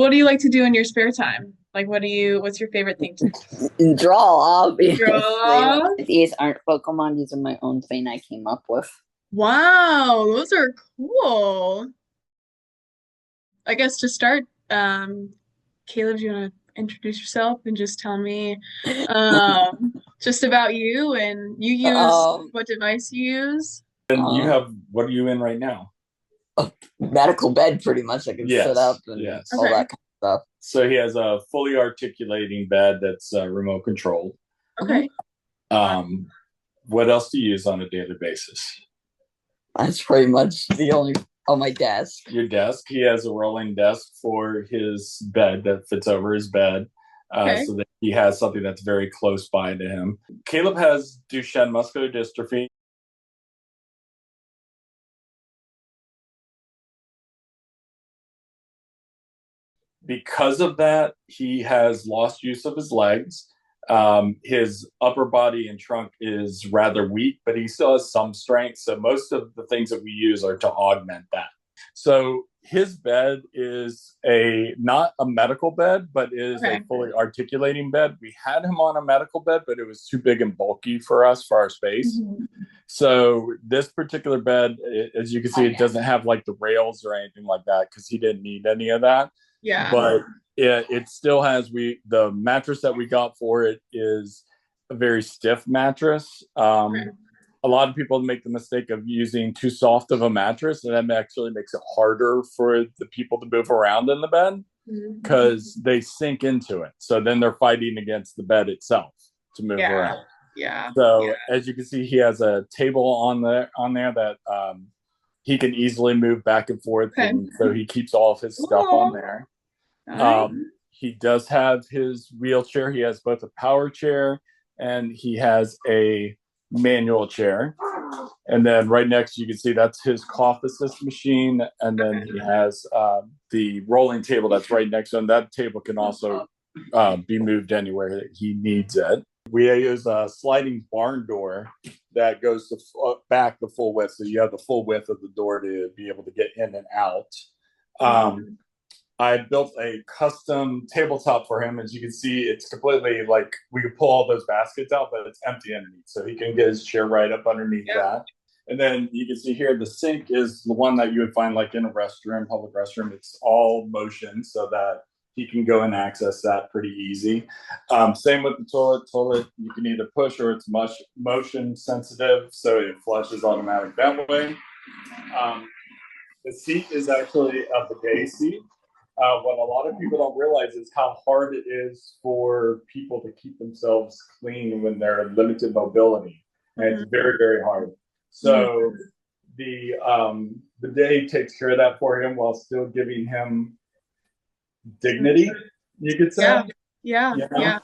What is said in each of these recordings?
What do you like to do in your spare time? Like, what's your favorite thing to Draw, obviously. draw? These aren't Pokemon, these are my own thing I came up with. Wow, those are cool. I guess to start, Caleb, do you want to introduce yourself and just tell me just about you and you use Um, what device you use? And you uh, have, what are you in right now? a medical bed, pretty much. I can sit up Yes, and yes. all Okay. that kind of stuff. So he has a fully articulating bed that's remote controlled. Mhm. Okay. Wow. Um, what else do you use on a daily basis? That's pretty much the only on my desk. Your desk. He has a rolling desk for his bed that fits over his bed, Okay. so that he has something that's very close by to him. Caleb has Duchenne muscular dystrophy. Because of that, he has lost use of his legs. His upper body and trunk is rather weak, but he still has some strength. So most of the things that we use are to augment that. So his bed is a not a medical bed, but is a Okay. fully articulating bed. We had him on a medical bed, but it was too big and bulky for us for our space. Mhm. So this particular bed, as you can see, it doesn't have like the rails or anything like that because he didn't need any of that. Yeah. But it still has the mattress that we got for it is a very stiff mattress. Okay. A lot of people make the mistake of using too soft of a mattress, and that actually makes it harder for the people to move around in the bed Mhm. because they sink into it. So then they're fighting against the bed itself to move Yeah. around. Yeah. Yeah. So as you can see, he has a table on there that he can easily move back and forth, Okay. and so he keeps all of his stuff on Cool. there. Nice. He does have his wheelchair. He has both a power chair and he has a manual chair. And then right next, you can see that's his cough assist machine. And then he has the rolling table that's right next to him. That table can also be moved anywhere that he needs it. We use a sliding barn door that goes back the full width. So you have the full width of the door to be able to get in and out. Um, I built a custom tabletop for him. As you can see, it's completely like we can pull all those baskets out, but it's empty underneath. So he can get his chair right up underneath Yeah. that. And then you can see here the sink is the one that you would find like in a restroom, public restroom. It's all motion so that he can go and access that pretty easy. Same with the toilet. Toilet, you can either push or it's motion sensitive, so it flushes automatic that way. Um, the seat is actually a bidet seat. What a lot of people don't realize is how hard it is for people to keep themselves clean when they're limited mobility. And Mhm. it's very, very hard. Mhm. So the day takes care of that for him while still giving him dignity, you could say. Yeah. Yeah. You know? Yeah.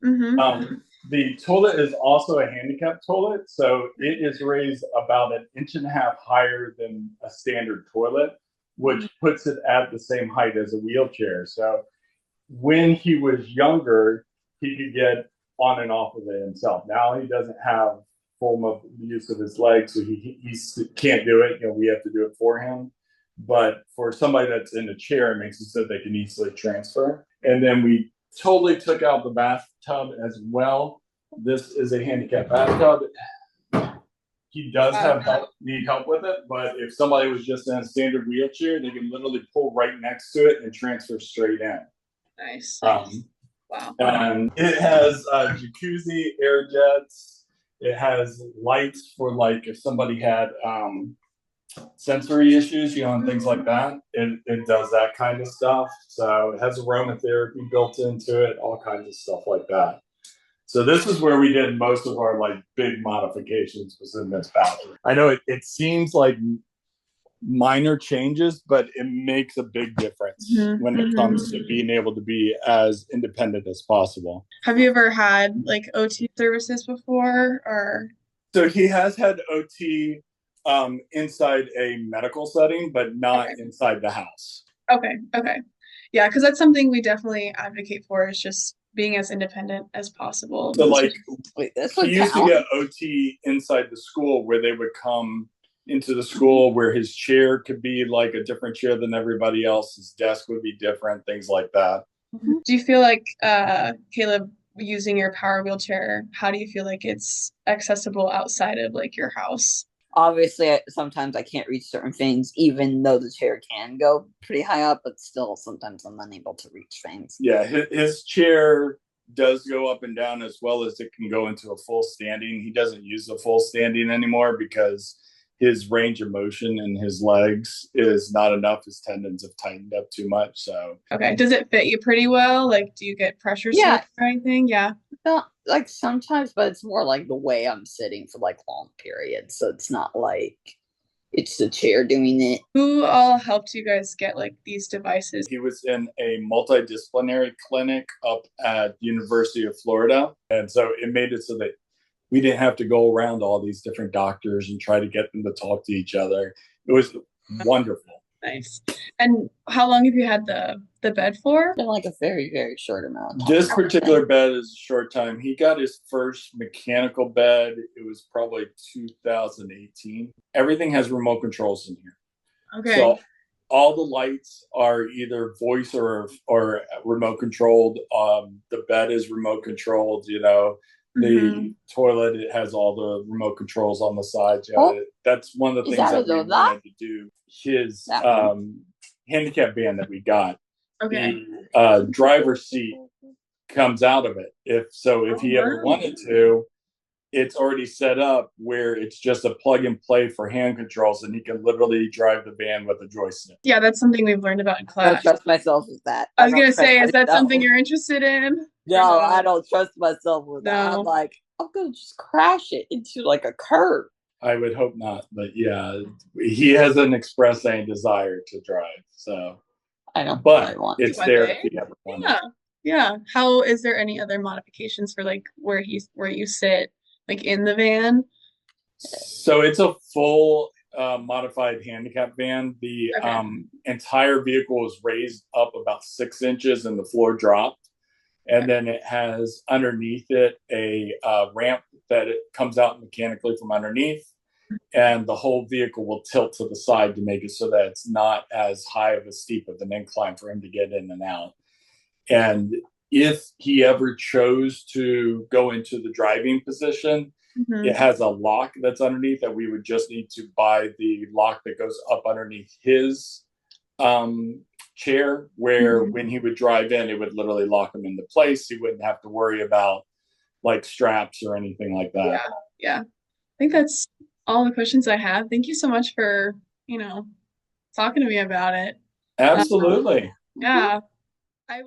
Mm-hmm. The toilet is also a handicap toilet, so it is raised about an inch and a half higher than a standard toilet, which puts it at the same height as a wheelchair. So when he was younger, he could get on and off of it himself. Now he doesn't have full use of his legs, so he can't do it. We have to do it for him. But for somebody that's in a chair, it makes it so they can easily transfer. And then we totally took out the bathtub as well. This is a handicap bathtub. He does need help with it, but if somebody was just in a standard wheelchair, they can literally pull right next to it and transfer straight in. Nice. Wow. And it has a jacuzzi, air jets. It has lights for like if somebody had sensory issues, and things like that. It does that kind of stuff. So it has aromatherapy built into it, all kinds of stuff like that. So this is where we did most of our like big modifications was in this bathroom. I know it seems like minor changes, but it makes a big difference when it comes to being able to be as independent as possible. Have you ever had like OT services before or? So he has had OT inside a medical setting, but not Okay. inside the house. Okay. Okay. Yeah, because that's something we definitely advocate for is just being as independent as possible. So like Wait, that's he a used to town? get OT inside the school where they would come into the school where his chair could be like a different chair than everybody else. His desk would be different, things like that. Do you feel like Caleb using your power wheelchair, how do you feel like it's accessible outside of like your house? Obviously, sometimes I can't reach certain things, even though the chair can go pretty high up, but still sometimes I'm unable to reach things. Yeah, his chair does go up and down as well as it can go into a full standing. He doesn't use the full standing anymore because his range of motion in his legs is not enough. His tendons have tightened up too much. So Okay. Does it fit you pretty well? Like, do you get pressure Yeah. sore or anything? Yeah. Not like sometimes, but it's more like the way I'm sitting for like long periods. So it's not like it's the chair doing it. Who all helped you guys get like these devices? he was in a multidisciplinary clinic up at University of Florida. And so it made it so that we didn't have to go around all these different doctors and try to get them to talk to each other. It was wonderful. Nice. And how long have you had the bed for? Been like a very, very short amount of time. This particular bed is a short time. He got his first mechanical bed. It was probably 2018. Everything has remote controls in here. Okay. So all the lights are either voice or remote controlled. The bed is remote controlled. You know, the toilet, it has all the remote controls on the sides. Yeah, that's one of the things that we wanted to do. His handicap van that we got, the driver's seat comes out of it. If he ever wanted to, it's already set up where it's just a plug and play for hand controls, and he can literally drive the van with a joystick. Yeah, that's something we've learned about in I don't class. trust myself with that. I was gonna say, is that something you're interested in? No, I don't trust myself with that. No. I'm like, I'm gonna just crash it into like a curb. I would hope not, but yeah, he hasn't expressed any desire to drive. So I don't. But want it's One there day. if he ever wanted. Yeah. Yeah. How is there any other modifications for like where you sit, like in the van? So it's a full modified handicap van. The entire vehicle is raised up about 6 inches and the floor dropped. And then it has underneath it a ramp that it comes out mechanically from underneath. And the whole vehicle will tilt to the side to make it so that it's not as high of a steep of an incline for him to get in and out. And if he ever chose to go into the driving position, it has a lock that's underneath that we would just need to buy the lock that goes up underneath his chair, where when he would drive in, it would literally lock him into place. He wouldn't have to worry about like straps or anything like that. Yeah. I think that's all the questions I have. Thank you so much for, talking to me about it. Absolutely. Yeah. I